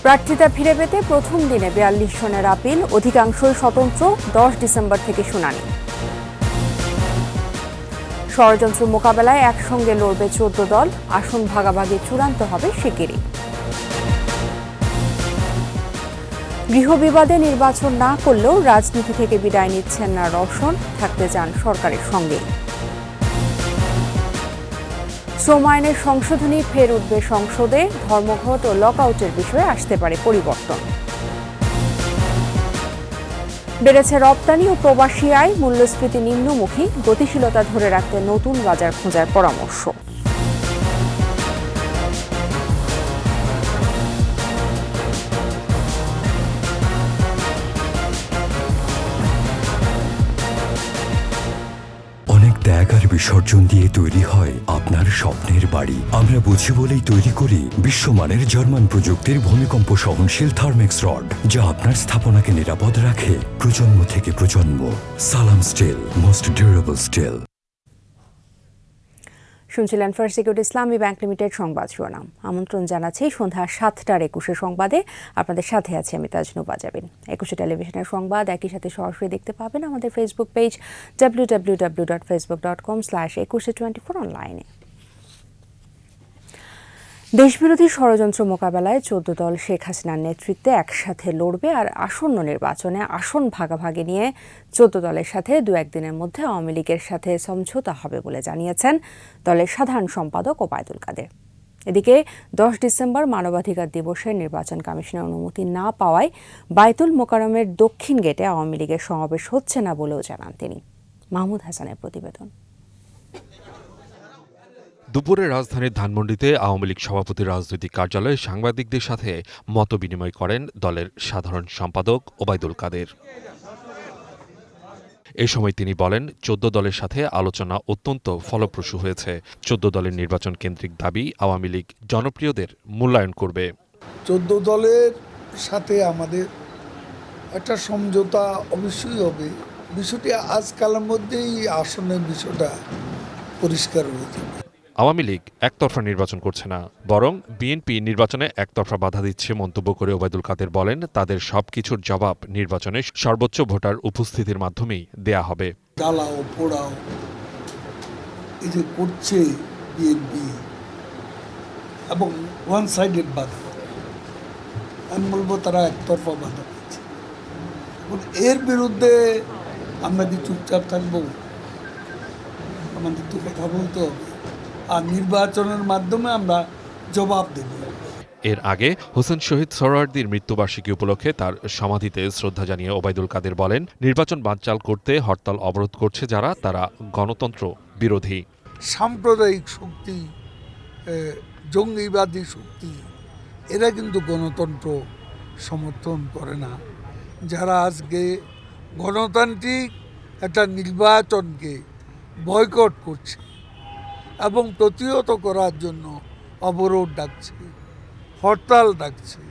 প্রার্থিতা ফিরে পেতে প্রথম দিনে ৪২ জনের আপিল, অধিকাংশই স্বতন্ত্র। ১০ ডিসেম্বর থেকে শুনানি। ষড়যন্ত্র মোকাবেলায় একসঙ্গে লড়বে ১৪ দল, আসন ভাগাভাগি চূড়ান্ত হবে শিগগিরই। গৃহবিবাদে নির্বাচন না করলেও রাজনীতি থেকে বিদায় নিচ্ছেন না রওশন, থাকতে চান সরকারের সঙ্গেই। শ্রম আইনের সংশোধনী ফের উঠবে সংসদে, ধর্মঘট ও লকআউটের বিষয়ে আসতে পারে পরিবর্তন। বেড়েছে রপ্তানি ও প্রবাসী আয়, মূল্যস্ফীতি নিম্নমুখী, গতিশীলতা ধরে রাখতে নতুন বাজার খোঁজার পরামর্শ। ত্যাগ আর বিসর্জন দিয়ে তৈরি হয় আপনার স্বপ্নের বাড়ি। আমরা বুঝি বলেই তৈরি করি বিশ্বমানের জার্মান প্রযুক্তির ভূমিকম্প সহনশীল থার্মেক্স রড, যা আপনার স্থাপনাকে নিরাপদ রাখে প্রজন্ম থেকে প্রজন্ম। সালাম স্টিল, মোস্ট ডিউরেবল স্টিল। শুনছিলেন ফার্স্ট সিকিউরিটি ইসলামী ব্যাংক লিমিটেড সংবাদ শিরোনাম। আমন্ত্রণ জানাচ্ছি সন্ধ্যা ৭টার ২১ সংবাদে। আপনাদের সাথে আছি আমি তাজনুবা জাবিন। ২১ টেলিভিশনের সংবাদ একই সাথে সরাসরি দেখতে পাবেন আমাদের ফেসবুক পেজ www.facebook.com/2124 অনলাইনে। দেশবিরোধী ষড়যন্ত্র মোকাবেলায় ১৪ দল শেখ হাসিনার নেতৃত্বে একসাথে লড়বে আর আসন্ন নির্বাচনে আসন ভাগাভাগি নিয়ে ১৪ দলের সাথে দু-এক দিনের মধ্যে আওয়ামী লীগের সাথে সমঝোতা হবে বলে জানিয়েছেন দলের সাধারণ সম্পাদক ওবায়দুল কাদের। এদিকে ১০ ডিসেম্বর মানবাধিকার দিবসে নির্বাচন কমিশনের অনুমতি না পাওয়ায় বায়তুল মোকাররমের দক্ষিণ গেটে আওয়ামী লীগের সমাবেশ হচ্ছে না বলেও জানান তিনি। মাহমুদ হাসানের প্রতিবেদন। দুপুরে রাজধানীর ধানমন্ডিতে আওয়ামী লীগ সভাপতির রাজনৈতিক কার্যালয়ে সাংবাদিকদের সাথে মতবিনিময় করেন দলের সাধারণ সম্পাদক ওবায়দুল কাদের। এ সময় তিনি বলেন, ১৪ দলের সাথে আলোচনা অত্যন্ত ফলপ্রসূ হয়েছে। ১৪ দলের নির্বাচন কেন্দ্রিক দাবি আওয়ামী লীগ জনপ্রিয়দের মূল্যায়ন করবে। ১৪ দলের সাথে আমাদের একটা সমঝোতা অবশ্যই হবে। বিষয়টি আজকালের মধ্যেই আসনের বিষয়টা পরিষ্কার হয়ে যাবে। আওয়ামী লীগ একতরফা নির্বাচন করছে না, বরং বিএনপি নির্বাচনে একতরফা বাধা দিচ্ছে মন্তব্য করে ওবায়দুল কাদের বলেন, তাদের সবকিছুর জবাব নির্বাচনে সর্বোচ্চ ভোটার উপস্থিতির মাধ্যমেই দেয়া হবে। জ্বালাও পোড়াও এই যে করছে বিএনপি এবং ওয়ান সাইডেড বাধা, আমি বলবো তারা একতরফা বাধা দিচ্ছে। এর বিরুদ্ধে আমরা কি চুপচাপ থাকবো? আমাদের তো কথা বলতে হবে, আর নির্বাচনের মাধ্যমে আমরা জবাব দেব। এর আগে হোসেন শহীদ সোহরাওয়ার্দীর মৃত্যুবার্ষিকী উপলক্ষে তার সমাধিতে শ্রদ্ধা জানিয়ে ওবায়দুল কাদের বলেন, নির্বাচন বানচাল করতে হরতাল অবরোধ করছে যারা, তারা গণতন্ত্র বিরোধী। সাম্প্রদায়িক শক্তি, জঙ্গিবাদী শক্তি, এরা কিন্তু গণতন্ত্র সমর্থন করে না। যারা আজকে গণতান্ত্রিক একটা নির্বাচনকে বয়কট করছে এবং প্রতিহত করার জন্য অবরোধ ডাকছে, হরতাল ডাকছে,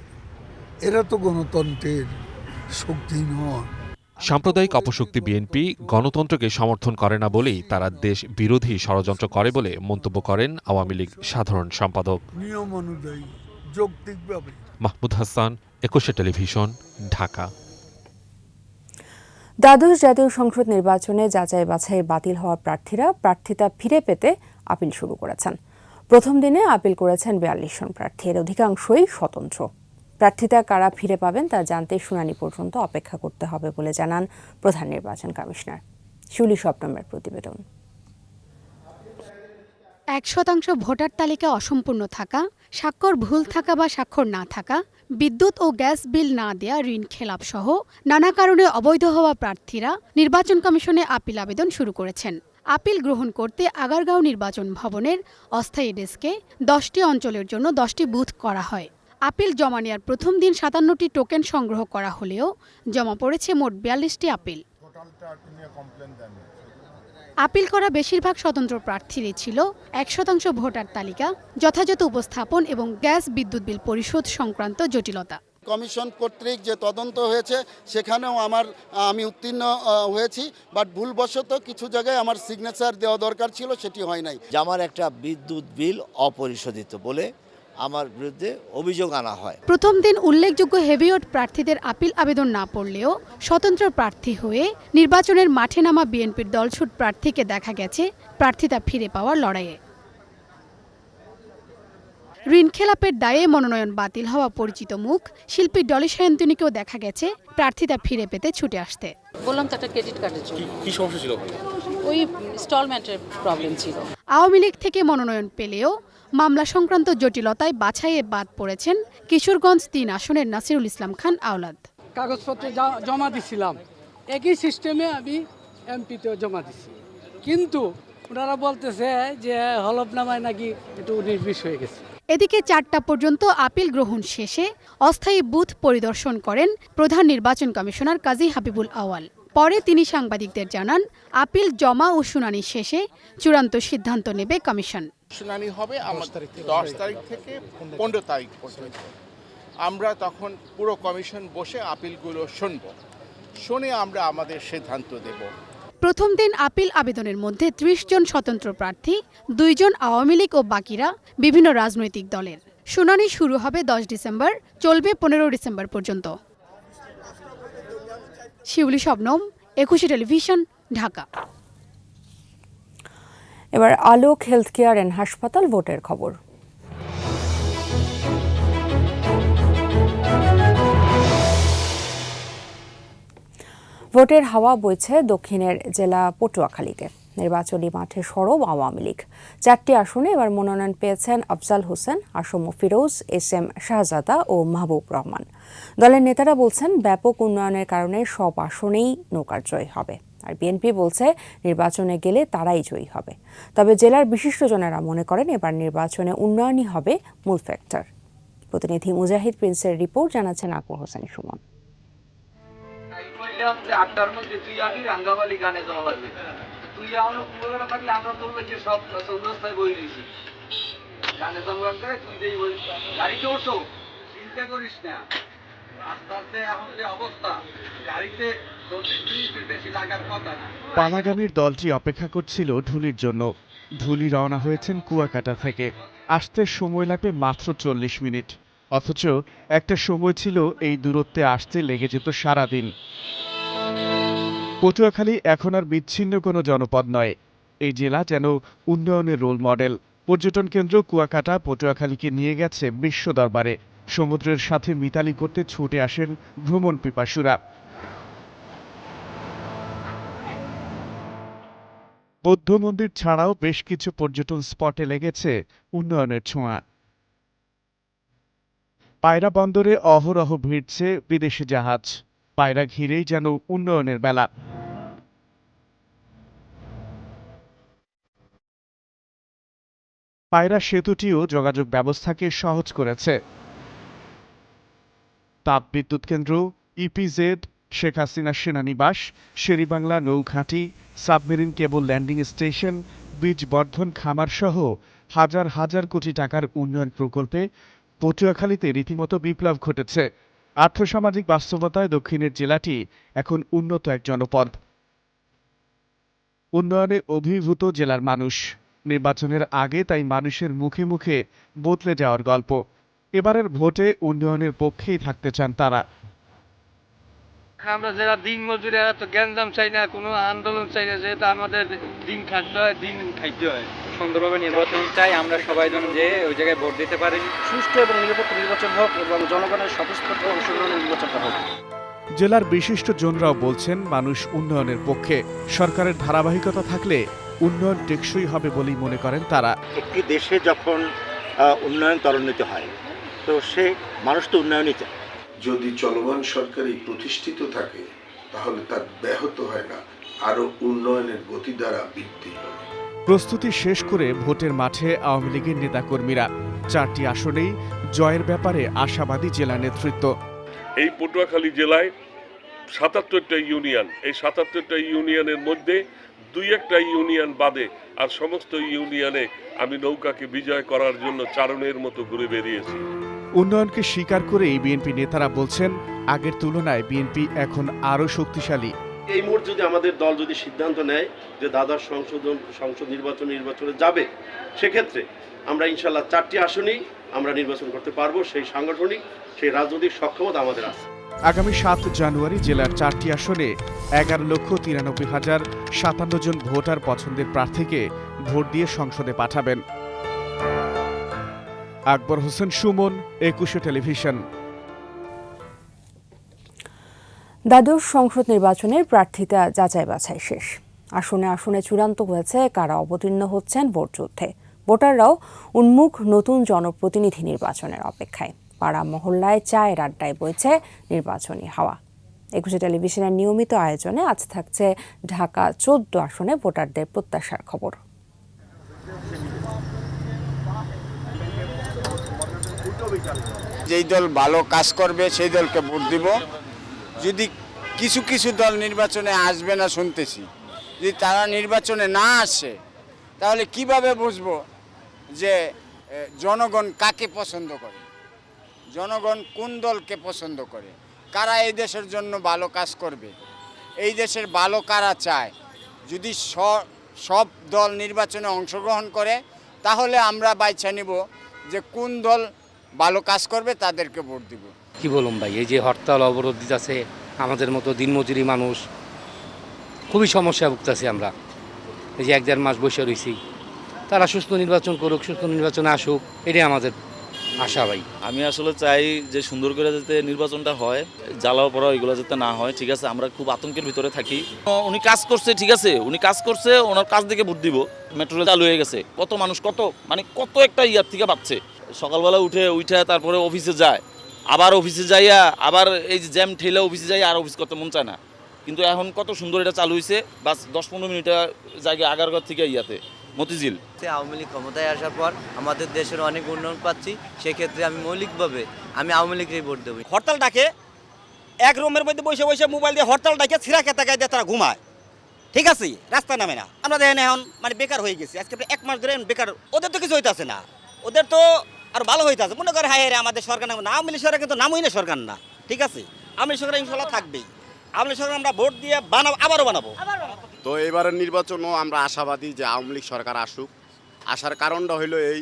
এরা তো গণতন্ত্রের শক্তি নয়। সাম্প্রদায়িক অপশক্তি বিএনপি গণতন্ত্রকে সমর্থন করে না বলেই তারা দেশ বিরোধী ষড়যন্ত্র করে বলে মন্তব্য করেন আওয়ামী লীগ সাধারণ সম্পাদক। নিয়ম অনুযায়ী যৌক্তিকভাবে। মাহমুদ হাসান, ২১ টেলিভিশন, ঢাকা। দ্বাদশ জাতীয় সংসদ নির্বাচনে যাচাই বাছাই বাতিল হওয়া প্রার্থীরা প্রার্থিতা ফিরে পেতে আপিল শুরু করেছেন। প্রথম দিনে আপিল করেছেন ৪২ জন প্রার্থী, এর অধিকাংশই স্বতন্ত্র। প্রার্থিতা কারা ফিরে পাবেন তা জানতে শুনানি পর্যন্ত অপেক্ষা করতে হবে বলে জানান প্রধান নির্বাচন কমিশনার। শিউলি স্বপ্নমের প্রতিবেদন। ১% ভোটার তালিকা অসম্পূর্ণ থাকা, স্বাক্ষর ভুল থাকা বা স্বাক্ষর না থাকা, বিদ্যুৎ ও গ্যাস বিল না দেয়া, ঋণ খেলাপ সহ নানা কারণে অবৈধ হওয়া প্রার্থীরা নির্বাচন কমিশনে আপিল আবেদন শুরু করেছেন। আপিল গ্রহণ করতে আগারগাঁও নির্বাচন ভবনের অস্থায়ী ডেস্কে 10টি অঞ্চলের জন্য 10টি বুথ করা হয়। আপিল জমা নেওয়ার প্রথম দিন 57টি টোকেন সংগ্রহ করা হলেও জমা পড়েছে মোট 42টি আপিল। আপিল করা বেশিরভাগ স্বতন্ত্র প্রার্থীরই ছিল 1% ভোটার তালিকা, যথাযথ উপস্থাপন এবং গ্যাস বিদ্যুৎ বিল পরিশোধ সংক্রান্ত জটিলতা। কমিশন কর্তৃক যে তদন্ত হয়েছে সেখানেও আমি উত্তীর্ণ হয়েছি, বাট ভুলবশত কিছু জায়গায় আমার সিগনেচার দেওয়া দরকার ছিল, সেটি হয় নাই। আমার একটা বিদ্যুৎ বিল অপরিশোধিত বলে আমার বিরুদ্ধে অভিযোগ আনা হয়। প্রথম দিন উল্লেখযোগ্য হেভিওয়েট প্রার্থীদের আপিল আবেদন না পড়লেও স্বতন্ত্র প্রার্থী হয়ে নির্বাচনের মাঠে নামা বিএনপির দলছুট প্রার্থীকে দেখা গেছে প্রার্থিতা ফিরে পাওয়ার লড়াইয়ে। ঋণ খেলাপের দায়ে মনোনয়ন বাতিল হওয়া পরিচিত মুখ শিল্পী ডলি সায়ন্তনীকেও দেখা গেছে প্রার্থিতা ফিরে পেতে ছুটে আসতে। বললাম তো একটা ক্রেডিট কার্ডের জন্য। কি সমস্যা ছিল? ওই ইনস্টলমেন্টের প্রবলেম ছিল। আওয়ামী লীগ থেকে মনোনয়ন পেলেও মামলা সংক্রান্ত জটিলতায় বাছাইয়ে বাদ পড়েছেন কিশোরগঞ্জ ৩ আসনের নাসিরুল ইসলাম খান আওলাদ। কাগজপত্র জমা দিছিলাম, একই সিস্টেমে আমি এমপিতেও জমা দিছি, কিন্তু ওনারা বলতেছে যে হলফনামায় নাকি একটু 19-20 হয়ে গেছে। এদিকে 4টা পর্যন্ত আপিল গ্রহণ শেষে অস্থায়ী বুথ পরিদর্শন করেন প্রধান নির্বাচন কমিশনার কাজী হাবিবুল আওয়াল। পরে তিনি সাংবাদিকদের জানান, আপিল জমা ও শুনানি শেষে চূড়ান্ত সিদ্ধান্ত নেবে কমিশন। শুনানি হবে আমাদের 10 তারিখ থেকে 15 তারিখ পর্যন্ত। আমরা তখন পুরো কমিশন বসে আপিলগুলো শুনে আমরা আমাদের সিদ্ধান্ত দেব। প্রথম দিন আপিল আবেদনের মধ্যে 30 জন স্বতন্ত্র প্রার্থী, 2 জন আওয়ামী লীগ ও বাকিরা বিভিন্ন রাজনৈতিক দলের। শুনানি শুরু হবে 10 ডিসেম্বর, চলবে 15 ডিসেম্বর পর্যন্ত। শিউলি শবনম, 21 টেলিভিশন, ঢাকা। এবার আলোক হেলথ কেয়ার অ্যান্ড হাসপাতাল ভোটের খবর। ভোটের হাওয়া বইছে দক্ষিণের জেলা পটুয়াখালীতে। নির্বাচনী মাঠে সরব আওয়ামী লীগ। 4টি আসনে এবার মনোনয়ন পেয়েছেন আফজাল হোসেন, আসম ফিরোজ, SM শাহজাদা ও মাহবুব রহমান। দলের নেতারা বলছেন ব্যাপক উন্নয়নের কারণে সব আসনেই নৌকার জয় হবে। আর বিএনপি বলছে নির্বাচনে গেলে তারাই জয়ী হবে। তবে জেলার বিশিষ্টজনেরা মনে করেন এবার নির্বাচনে উন্নয়নই হবে মূল ফ্যাক্টর। প্রতিনিধি মুজাহিদ প্রিন্সের রিপোর্ট, জানাচ্ছেন আকবর হোসেন সুমন। পানাগামীর দলটি অপেক্ষা করছিল ঢুলির জন্য। ঢুলি রওনা হয়েছেন কুয়াকাটা থেকে। আসতে সময় লাগবে মাত্র 40 মিনিট, অথচ একটা সময় ছিল এই দূরত্বে আসতে লেগে যেত সারাদিন। পটুয়াখালী এখন আর বিচ্ছিন্ন কোনো জনপদ নয়। এই জেলা যেন উন্নয়নের রোল মডেল। পর্যটন কেন্দ্র কুয়াকাটা পটুয়াখালীকে নিয়ে গেছে বিশ্ব দরবারে। সমুদ্রের সাথে মিতালি করতে ছুটে আসেন ভ্রমণ পিপাসুরা। বৌদ্ধ মন্দির ছাড়াও বেশ কিছু পর্যটন স্পটে লেগেছে উন্নয়নের ছোঁয়া। পায়রা বন্দরে অহরহ ভিড়ছে বিদেশি জাহাজ। পায়রা ঘিরেই যেন উন্নয়নের বেলা। পায়রা সেতুটিও যোগাযোগ ব্যবস্থাকে সহজ করেছে। তাপবিদ্যুৎ কেন্দ্র, EPZ, শেখ হাসিনা সেনানিবাস, শেরিবাংলা নৌঘাঁটি, সাবমেরিন কেবল ল্যান্ডিং স্টেশন, বীজ বর্ধন খামার সহ হাজার হাজার কোটি টাকার উন্নয়ন প্রকল্পে পটুয়াখালীতে রীতিমতো বিপ্লব ঘটেছে। আর্থসামাজিক বাস্তবতায় দক্ষিণের জেলাটি এখন উন্নত এক জনপদ। উন্নয়নে অভিভূত জেলার মানুষ। নির্বাচনের আগে তাই মানুষের মুখে মুখে বদলে যাওয়ার গল্প। এবারের ভোটে উন্নয়নের পক্ষেই থাকতে চান তারা। আমরা যারা দিন মজুরি তো গ্যাঞ্জাম চাই না, কোনো আন্দোলন চাই না, যেহেতু আমাদের দিন খাটতে হয়, দিন খাইতে হয়। সুন্দরভাবে নির্বাচন চাই, আমরা সবাই যেন যে ওই জায়গায় ভোট দিতে পারি। সুষ্ঠু এবং নিরপেক্ষ নির্বাচন হোক এবং জনগণের স্বতঃস্ফূর্ত অংশগ্রহণে নির্বাচনটা হোক। জেলার বিশিষ্ট জনরাও বলছেন মানুষ উন্নয়নের পক্ষে। সরকারের ধারাবাহিকতা থাকলে উন্নয়ন টেকসই হবে বলেই মনে করেন তারা। একটি দেশে যখন উন্নয়ন ত্বরান্বিত হয় তো সে মানুষ তো উন্নয়নই চায়। যদি চলমান সরকারই প্রতিষ্ঠিত থাকে তাহলে তার ব্যাহত হয় না, আরো উন্নয়নের গতি দ্বারা বৃদ্ধি হয়। প্রস্তুতি শেষ করে ভোটের মাঠে আওয়ামী লীগের নেতাকর্মীরা। 4টি আসনেই জয়ের ব্যাপারে আশাবাদী জেলা নেতৃত্ব। এই পটুয়াখালী জেলায় ৭৭টা ইউনিয়ন, এই ৭৭টা ইউনিয়নের মধ্যে 2-1টা ইউনিয়ন বাদে আর সমস্ত ইউনিয়নে আমি নৌকাকে বিজয় করার জন্য চারণের মতো ঘুরে বেরিয়েছি। উন্নয়নকে স্বীকার করে এই বিএনপি নেতারা বলছেন আগের তুলনায় বিএনপি এখন আরো শক্তিশালী। এই মুহূর্তে যদি আমাদের দল যদি সিদ্ধান্ত নেয় যে দ্বাদশ সংসদ নির্বাচনে যাবে, সেক্ষেত্রে আমরা ইনশাল্লাহ 4টি আসনেই আমরা নির্বাচন করতে পারবো, সেই সাংগঠনিক সেই রাজনৈতিক সক্ষমতা আমাদের আছে। আগামী 7 জানুয়ারি জেলার 4টি আসনে 11,93,057 জন ভোটার পছন্দের প্রার্থীকে ভোট দিয়ে সংসদে পাঠাবেন। আকবর হোসেন সুমন, 21 টেলিভিশন। দ্বাদশ সংসদ নির্বাচনের প্রার্থীতা যাচাই বাছাই শেষ। আসনে আসনে চূড়ান্ত হয়েছে কারা অবতীর্ণ হচ্ছেন ভোট যুদ্ধে। ভোটাররাও উন্মুখ নতুন জনপ্রতিনিধি নির্বাচনের অপেক্ষায়। পাড়া মহল্লায় চায়ের আড্ডায় বইছে নির্বাচনী হাওয়া। 21 টেলিভিশনের নিয়মিত আয়োজনে আজ থাকছে ঢাকা 14 আসনে ভোটারদের প্রত্যাশার খবর। যেই দল ভালো কাজ করবে সেই দলকে ভোট দিব। যদি কিছু কিছু দল নির্বাচনে আসবে না শুনতেছি, যদি তারা নির্বাচনে না আসে তাহলে কিভাবে বুঝবো যে জনগণ কাকে পছন্দ করে, জনগণ কোন দলকে পছন্দ করে, কারা এই দেশের জন্য ভালো কাজ করবে, এই দেশের ভালো কারা চায়। যদি সব দল নির্বাচনে অংশগ্রহণ করে তাহলে আমরা বাইছা নিব যে কোন দল ভালো কাজ করবে, তাদেরকে ভোট দিব। কি বলুন ভাই, এই যে হরতাল অবরোধ দিতেছে, আমাদের মতো দিনমজুরি মানুষ খুবই সমস্যা ভুগতেছি আমরা। এই যে 1-1.5 মাস বসে রয়েছি, তারা সুস্থ নির্বাচন করুক, সুস্থ নির্বাচনে আসুক, এটাই আমাদের আশা ভাই। আমি আসলে চাই যে সুন্দর করে যাতে নির্বাচনটা হয়, জ্বালাও পড়া এগুলো যাতে না হয়। ঠিক আছে, আমরা খুব আতঙ্কের ভিতরে থাকি। উনি কাজ করছে, ঠিক আছে, উনি কাজ করছে, ওনার কাজ দেখে ভোট দিব। মেট্রো রেল চালু হয়ে গেছে, কত মানুষ কত একটা ইয়ার থেকে পাচ্ছে। সকালবেলা উঠে তারপরে অফিসে যায়, আবার অফিসে যাইয়া আবার এই যে জ্যাম ঠেলে অফিসে যাই, আর অফিস করতে মন চায় না। কিন্তু এখন কত সুন্দর এটা চালু হয়েছে, বাস 10-15 মিনিটের জায়গায় আগারগর থেকে ইয়াতে মতিঝিল। আওয়ামী লীগ ক্ষমতায় আসার পর আমাদের দেশের অনেক উন্নয়ন পাচ্ছি, সেক্ষেত্রে আমি মৌলিকভাবে আওয়ামী লীগকেই ভোট দেবো। হরতাল ডাকে, এক রুমের মধ্যে বসে বসে মোবাইল দিয়ে হরতাল ডাকে, ছিঁড়া খেতে গায়ে দিয়ে তারা ঘুমায়। ঠিক আছে, রাস্তা নামে না। আমরা দেখেন এখন বেকার হয়ে গেছি, আজকে 1 মাস ধরে বেকার। ওদের তো কিছু হইতেছে না, ওদের তো আর ভালো হইতেছে। মনে করে হায় রে আমাদের সরকার না, আওয়ামী লীগ সরকার কিন্তু নামই না সরকার না। ঠিক আছে, আওয়ামী লীগ সরকার ইনশাল্লাহ থাকবেই। আওয়ামী লীগ সরকার আমরা ভোট দিয়ে আবারও বানাবো। তো এবারের নির্বাচনও আমরা আশাবাদী যে আওয়ামী লীগ সরকার আসুক। আসার কারণটা হইলো এই,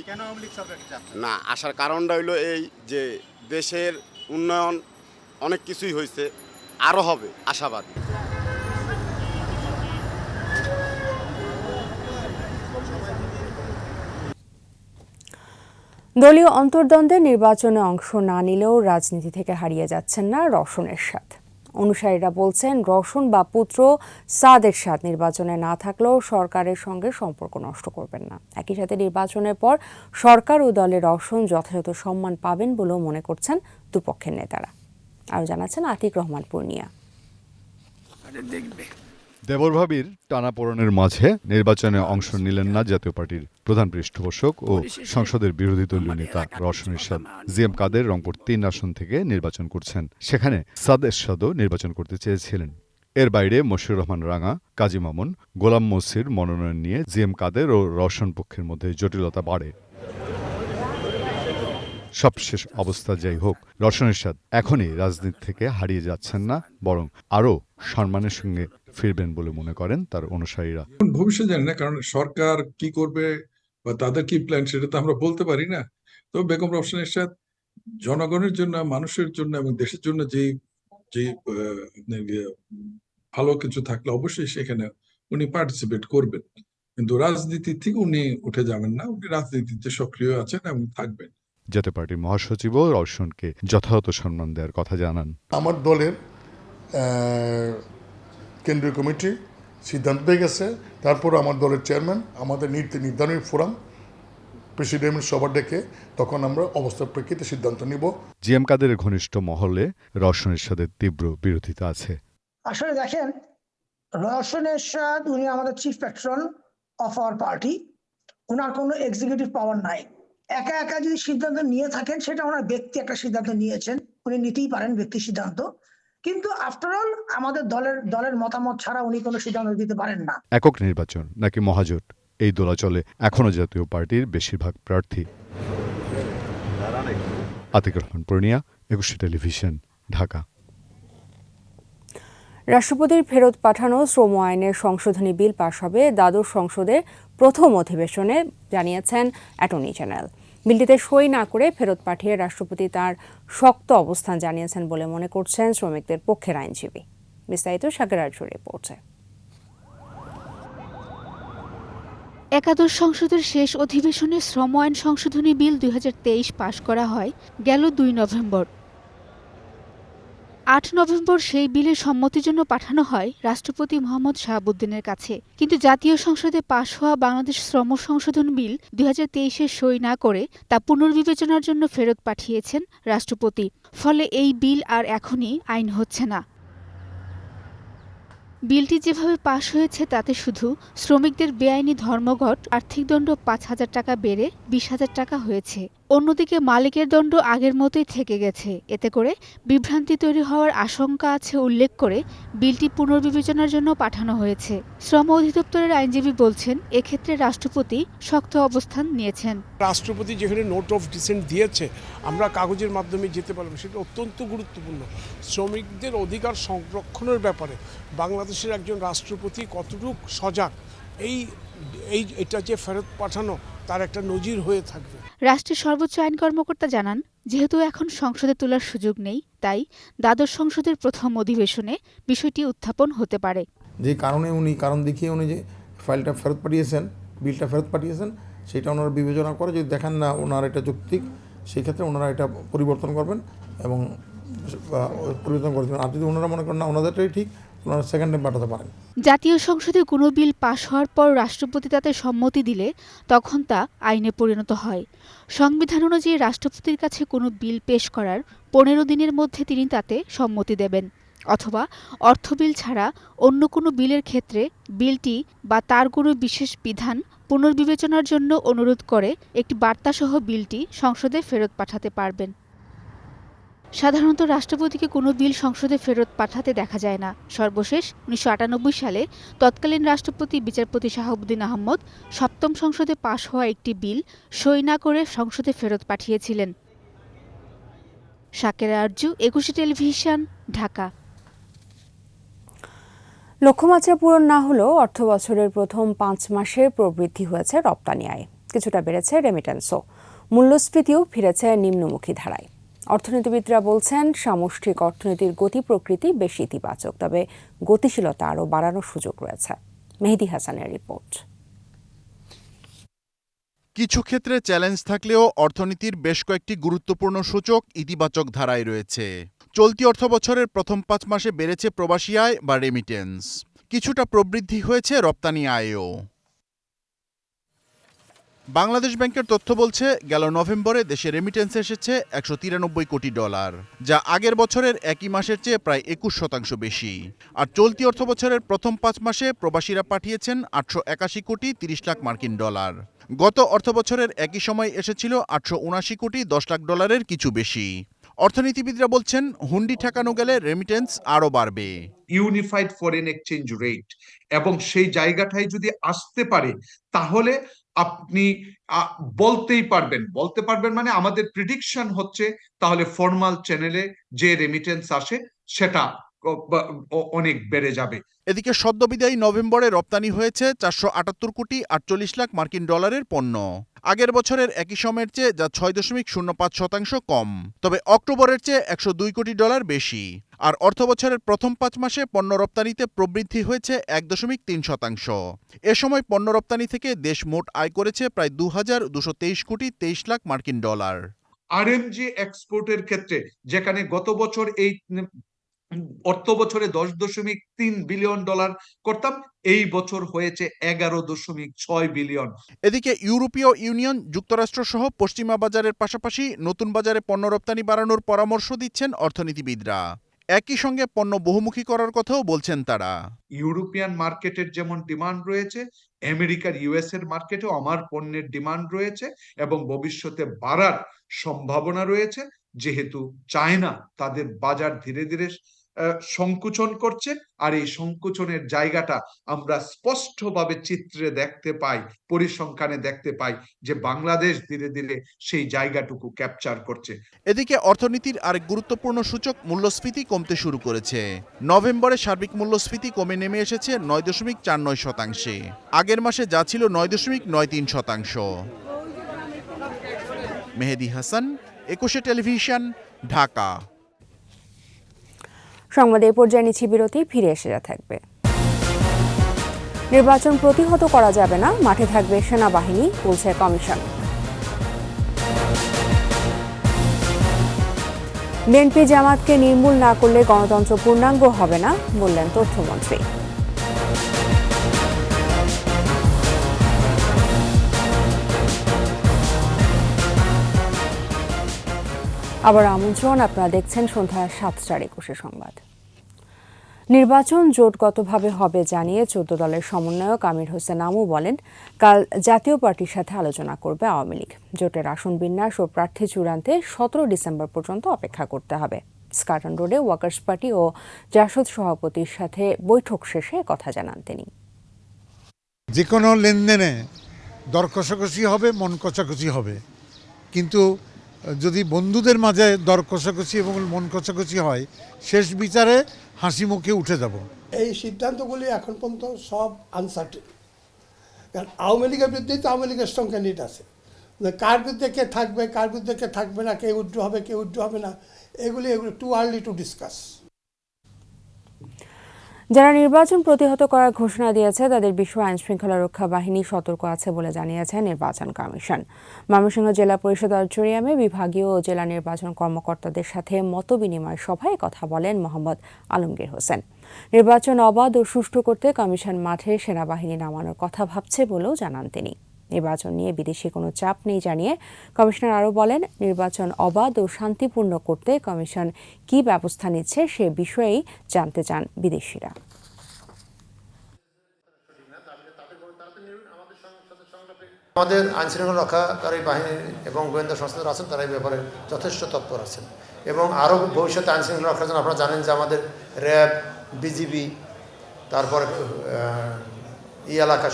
না আসার কারণটা হইলো এই যে দেশের উন্নয়ন অনেক কিছুই হয়েছে, আরও হবে, আশাবাদী। দলীয় অন্তর্দ্বন্দ্বে নির্বাচনে অংশ না নিলেও রাজনীতি থেকে হারিয়ে যাচ্ছেন না রওশন এরশাদ। অনুসারীরা বলছেন, রওশন বা পুত্র সাদ এরশাদ নির্বাচনে না থাকলেও সরকারের সঙ্গে সম্পর্ক নষ্ট করবেন না। একই সাথে নির্বাচনের পর সরকার ও দলের রওশন যথাযথ সম্মান পাবেন বলেও মনে করছেন দুপক্ষের নেতারা। আরও জানাচ্ছেন আতিক রহমান পূর্ণিয়া। দেবরভাবির টানাপোড়েনের মাঝে নির্বাচনে অংশ নিলেন না জাতীয় পার্টির প্রধান পৃষ্ঠপোষক ও সংসদের বিরোধী দলীয় নেতা রওশন এরশাদ। জিএম কাদের রংপুর 3 আসন থেকে নির্বাচন করছেন, সেখানে সাদ এরশাদও নির্বাচন করতে চেয়েছিলেন। এর বাইরে মশিউর রহমান রাঙা, কাজী মামুন, গোলাম মসির মনোনয়ন নিয়ে জিএম কাদের ও রওশন পক্ষের মধ্যে জটিলতা বাড়ে। সবশেষ অবস্থা যাই হোক, রওশন এরশাদ এখনই রাজনীতি থেকে হারিয়ে যাচ্ছেন না, বরং আরও সম্মানের সঙ্গে ফিরবেন বলে মনে করেন তার অনুসারীরা। ভবিষ্যৎ জানি না, কারণ সরকার কি করবে বা তাদের কি প্ল্যান সেটা তো আমরা বলতে পারি না। তো বেগম রওশন এরশাদ জনগণের জন্য, মানুষের জন্য এবং দেশের জন্য যে ভালো কিছু থাকলে অবশ্যই সেখানে উনি পার্টিসিপেট করবেন, কিন্তু রাজনীতি থেকে উনি উঠে যাবেন না। উনি রাজনীতিতে সক্রিয় আছেন এবং থাকবেন। জাতীয় পার্টির মহাসচিবও রওশনকে যথাযথ সম্মান দেওয়ার কথা জানান। আমার দলের কেন্দ্রীয় কমিটি সিদ্ধান্ত পেয়ে গেছে, তারপর আমার দলের চেয়ারম্যান আমাদের নির্ধারণী ফোরাম প্রেসিডেন্ট সভা ডেকে তখন আমরা অবস্থার প্রেক্ষিতে সিদ্ধান্ত নিব। জিএম কাদেরের ঘনিষ্ঠ মহলে রওশন এরশাদের তীব্র বিরোধিতা আছে। আসলে দেখেন, রওশন এরশাদ উনি আমাদের chief patron of our party, ওনার কোনো এক্সিকিউটিভ পাওয়ার নাই। একা একা যদি সিদ্ধান্ত নিয়ে থাকেন, সেটা ওনার ব্যক্তি একটা সিদ্ধান্ত নিয়েছেন, উনি নিতেই পারেন ব্যক্তি সিদ্ধান্ত, কিন্তু আফটার অল আমাদের দলের মতামত ছাড়া উনি কোনো সিদ্ধান্ত দিতে পারেন না। একক নির্বাচন নাকি মহাজোট, এই দোলাচলে এখনো জাতীয় পার্টির বেশিরভাগ প্রার্থী। আতিক রহমান পূর্ণিয়া, 21 টেলিভিশন, ঢাকা। রাষ্ট্রপতির ফেরত পাঠানো শ্রম আইনের সংশোধনী বিল পাশ হবে দ্বাদশ সংসদের প্রথম অধিবেশনে, জানিয়েছেন অ্যাটর্নি জেনারেল। বিলটিতে সই না করে ফেরত পাঠিয়ে রাষ্ট্রপতি তার শক্ত অবস্থান জানিয়েছেন বলে মনে করছেন শ্রমিকদের পক্ষের আইনজীবী। বিস্তারিত শাকের আরজুর রিপোর্টে। একাদশ সংসদের শেষ অধিবেশনে শ্রম আইন সংশোধনী বিল 2023 পাশ করা হয় গেল 2 নভেম্বর। 8 নভেম্বর সেই বিলের সম্মতির জন্য পাঠানো হয় রাষ্ট্রপতি মোহাম্মদ শাহাবুদ্দিনের কাছে, কিন্তু জাতীয় সংসদে পাশ হওয়া বাংলাদেশ শ্রম সংশোধন বিল 2023-এ সই না করে তা পুনর্বিবেচনার জন্য ফেরত পাঠিয়েছেন রাষ্ট্রপতি। ফলে এই বিল আর এখনই আইন হচ্ছে না। বিলটি যেভাবে পাশ হয়েছে তাতে শুধু শ্রমিকদের বেআইনি ধর্মঘট আর্থিক দণ্ড 5,000 টাকা বেড়ে 20,000 টাকা হয়েছে। অন্যদিকে মালিকের দণ্ড আগের মতোই থেকে গেছে। এতে করে বিভ্রান্তি তৈরি হওয়ার আশঙ্কা আছে উল্লেখ করে বিলটি পুনর্বিবেচনার জন্য পাঠানো হয়েছে। শ্রম অধিদপ্তরের আইনজীবী বলছেন, এক্ষেত্রে রাষ্ট্রপতি শক্ত অবস্থান নিয়েছেন। রাষ্ট্রপতি যেখানে নোট অফ ডিসেন্ট দিয়েছে আমরা কাগজের মাধ্যমে যেতে পারবো, সেটা অত্যন্ত গুরুত্বপূর্ণ। শ্রমিকদের অধিকার সংরক্ষণের ব্যাপারে বাংলাদেশের একজন রাষ্ট্রপতি কতটুকু সজাগ, এটা যে ফেরত পাঠানো তার একটা নজির হয়ে থাকবে। রাষ্ট্রের সর্বোচ্চ আইন কর্মকর্তা জানান, যেহেতু এখন সংসদে তোলার সুযোগ নেই, তাই দ্বাদশ সংসদের প্রথম অধিবেশনে বিষয়টি উত্থাপন হতে পারে। যে কারণে কারণ দেখিয়ে উনি যে ফাইলটা ফেরত পাঠিয়েছেন, বিলটা ফেরত পাঠিয়েছেন, সেটা ওনারা বিবেচনা করে যদি দেখেন না ওনারা এটা যৌক্তিক, সেই ক্ষেত্রে ওনারা এটা পরিবর্তন করবেন এবং পরিবর্তন করে দেবেন। আর যদি ওনারা মনে করেন না ওনাদেরটাই ঠিক, ওনারা সেকেন্ড টাইম পাঠাতে পারেন। জাতীয় সংসদে কোনো বিল পাশ হওয়ার পর রাষ্ট্রপতি তাতে সম্মতি দিলে তখন তা আইনে পরিণত হয়। সংবিধান অনুযায়ী রাষ্ট্রপতির কাছে কোনো বিল পেশ করার 15 দিনের মধ্যে তিনি তাতে সম্মতি দেবেন, অথবা অর্থ বিল ছাড়া অন্য কোনো বিলের ক্ষেত্রে বিলটি বা তার কোনো বিশেষ বিধান পুনর্বিবেচনার জন্য অনুরোধ করে একটি বার্তাসহ বিলটি সংসদে ফেরত পাঠাতে পারবেন। সাধারণত রাষ্ট্রপতিকে কোনো বিল সংসদে ফেরত পাঠাতে দেখা যায় না। সর্বশেষ 1998 সালে তৎকালীন রাষ্ট্রপতি বিচারপতি শাহাবুদ্দিন আহমদ সপ্তম সংসদে পাশ হওয়া একটি বিল সই না করে সংসদে ফেরত পাঠিয়েছিলেন। শাকের আরজু, 21 টেলিভিশন, ঢাকা। লক্ষ্যমাত্রা পূরণ না হলেও অর্থবছরের প্রথম 5 মাসে প্রবৃদ্ধি হয়েছে রপ্তানি আয়, কিছুটা বেড়েছে রেমিটেন্সও, মূল্যস্ফীতিও ফিরেছে নিম্নমুখী ধারায়। অর্থনীতিবিদরা বলছেন, সামষ্টিক অর্থনীতির গতি প্রকৃতি বেশ ইতিবাচক, তবে গতিশীলতা আরও বাড়ানোর সুযোগ রয়েছে। মেহেদী হাসানের রিপোর্ট। কিছু ক্ষেত্রে চ্যালেঞ্জ থাকলেও অর্থনীতির বেশ কয়েকটি গুরুত্বপূর্ণ সূচক ইতিবাচক ধারায় রয়েছে। চলতি অর্থবছরের প্রথম 5 মাসে বেড়েছে প্রবাসী আয় বা রেমিটেন্স, কিছুটা প্রবৃদ্ধি হয়েছে রপ্তানি আয়ও। বাংলাদেশ ব্যাংকের তথ্য বলছে, গেল নভেম্বরে দেশে রেমিটেন্স এসেছে $193 কোটি, যা আগের বছরের একই মাসের চেয়ে প্রায় 21% বেশি। আর চলতি অর্থবছরের প্রথম 5 মাসে প্রবাসীরা পাঠিয়েছেন $881 কোটি 30 লাখ মার্কিন ডলার। গত অর্থবছরের একই সময় এসেছিল $879 কোটি 10 লাখ ডলারের কিছু বেশি। অর্থনীতিবিদরা বলছেন, হুন্ডি ঠেকানো গেলে রেমিটেন্স আরও বাড়বে। ইউনিফাইড ফরেন এক্সচেঞ্জ রেট এবং সেই জায়গাটায় যদি আসতে পারে তাহলে আপনি বলতে পারবেন মানে আমাদের প্রেডিকশন হচ্ছে তাহলে ফর্মাল চ্যানেলে যে রেমিটেন্স আসে সেটা অনেক বেড়ে যাবে। এদিকে সদ্যবিদায়ী নভেম্বরে রপ্তানি হয়েছে $478 কোটি 48 লাখ মার্কিন ডলারের পণ্য, আগের বছরের একই সময়ের চেয়ে যা 6.05% কম। তবে অক্টোবরের চেয়ে $102 কোটি বেশি। আর অর্থবছরের প্রথম 5 মাসে পণ্য রপ্তানিতে প্রবৃদ্ধি হয়েছে 1.3%। এ সময় পণ্য রপ্তানি থেকে দেশ মোট আয় করেছে প্রায় 2,223 কোটি 23 লাখ মার্কিন ডলার। আরএমজি এক্সপোর্টের ক্ষেত্রে যেখানে গত বছর এই অর্থ বছরে $10.3 বিলিয়ন করতাম, এই বছর হয়েছে $11.6 বিলিয়ন। এদিকে ইউরোপীয় ইউনিয়ন, যুক্তরাষ্ট্র সহ পশ্চিমা বাজারের পাশাপাশি নতুন বাজারে পণ্য রপ্তানি বাড়ানোর পরামর্শ দিচ্ছেন অর্থনীতিবিদরা। একই সঙ্গে পণ্য বহুমুখী করার কথাও বলছেন তারা। ইউরোপিয়ান মার্কেটের যেমন ডিমান্ড রয়েছে, আমেরিকার ইউএস এর মার্কেটেও আমার পণ্যের ডিমান্ড রয়েছে এবং ভবিষ্যতে বাড়ার সম্ভাবনা রয়েছে, যেহেতু চায়না তাদের বাজার ধীরে ধীরে সংকুচন করছে। আর এই সংকুচনের জায়গাটা আমরা স্পষ্টভাবে চিত্রে দেখতে পাই, পরিসংখ্যানে দেখতে পাই যে বাংলাদেশ ধীরে ধীরে সেই জায়গাটুকু ক্যাপচার করছে। এদিকে অর্থনীতির আরেক গুরুত্বপূর্ণ সূচক মূল্যস্ফীতি কমতে শুরু করেছে। নভেম্বরে সার্বিক মূল্যস্ফীতি কমে নেমে এসেছে 9.49%, আগের মাসে যা ছিল 9.93%। মেহেদী হাসান, 21 টেলিভিশন, ঢাকা। সংবাদে এই পর্যায়ে নিচ্ছি বিরতি, ফিরে এসে থাকবে। নির্বাচন প্রতিহত করা যাবে না, মাঠে থাকবে সেনাবাহিনী, বলছে কমিশন। বিএনপি জামাতকে নির্মূল না করলে গণতন্ত্র পূর্ণাঙ্গ হবে না, বললেন তথ্যমন্ত্রী। আবার আমন্ত্রণ, আপনারা দেখছেন সন্ধ্যা 7:21 সংবাদ। নির্বাচন জোটগতভাবে হবে জানিয়ে 14 দলের সমন্বয়ক আমির হোসেন আমু বলেন, কাল জাতীয় পার্টির সাথে আলোচনা করবে আওয়ামী লীগ। জোটের আসন বিন্যাস ও প্রার্থী চূড়ান্তে 17 ডিসেম্বর পর্যন্ত অপেক্ষা করতে হবে। স্কাটন রোডে ওয়ার্কার্স পার্টি ও জাসদ সভাপতির সাথে বৈঠক শেষে কথা জানান তিনি। যে কোনো লেনদেনে দর কষাকষি হবে, মন কষাকষি হবে, কিন্তু যদি বন্ধুদের মাঝে দর কষাকষি এবং মন কষাকষি হয়, শেষ বিচারে হাসি মুখে উঠে যাব। এই সিদ্ধান্তগুলি এখন পর্যন্ত সব আনসার্টেন, কারণ আওয়ামী লীগের বিরুদ্ধেই তো আওয়ামী লীগের স্ট্রং ক্যান্ডিডেট আছে। কার বিরুদ্ধে কে থাকবে, কার বিরুদ্ধে কে থাকবে না, কে উইথড্র হবে, কে উইথড্র হবে না, এগুলি টু আর্লি টু ডিসকাস। যারা নির্বাচন প্রতিহত করার ঘোষণা দিয়েছে তাদের বিষয়ে আইনশৃঙ্খলা রক্ষা বাহিনী সতর্ক আছে বলে জানিয়েছে নির্বাচন কমিশন। ময়মনসিংহ জেলা পরিষদ অডিটোরিয়ামে বিভাগীয় ও জেলা নির্বাচন কর্মকর্তাদের সাথে মতবিনিময় সভায় কথা বলেন মোহাম্মদ আলমগীর হোসেন। নির্বাচন অবাধ ও সুষ্ঠু করতে কমিশন মাঠে সেনাবাহিনী নামানোর কথা ভাবছে বলেও জানান তিনি। নির্বাচন নিয়ে বিদেশি কোনো চাপ নেই জানিয়ে কমিশনার আরও বলেন, নির্বাচন অবাধ ও শান্তিপূর্ণ করতে কমিশন কী ব্যবস্থা নিচ্ছে সে বিষয়েই জানতে চান বিদেশিরা। আমাদের আইনশৃঙ্খলা রক্ষাকারী বাহিনী এবং গোয়েন্দা সংস্থা আছেন, তারা এই ব্যাপারে যথেষ্ট তৎপর আছেন এবং আরও ভবিষ্যতে আইনশৃঙ্খলা রক্ষার জন্য আপনারা জানেন যে আমাদের র্যাব, বিজিবি, তারপরে এলাকা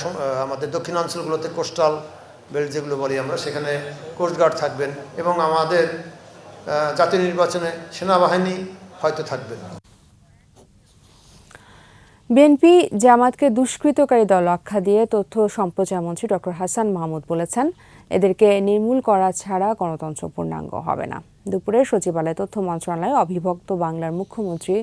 আমাদের দক্ষিণাঞ্চলগুলোতে কোস্টাল বেল্ট যেগুলো বলি আমরা, সেখানে কোস্টগার্ড থাকবেন এবং আমাদের জাতীয় নির্বাচনে সেনাবাহিনী হয়তো থাকবেন। বিএনপি জামাতকে দুষ্কৃতকারী দল আখ্যা দিয়ে তথ্য ও সম্প্রচার মন্ত্রী ডক্টর হাসান মাহমুদ বলেছেন, এদেরকে নির্মূল করা ছাড়া গণতন্ত্র পূর্ণাঙ্গ হবে না। দুপুরে সচিবালয় তথ্য মন্ত্রণালয়ে অবিভক্ত বাংলার মুখ্যমন্ত্রী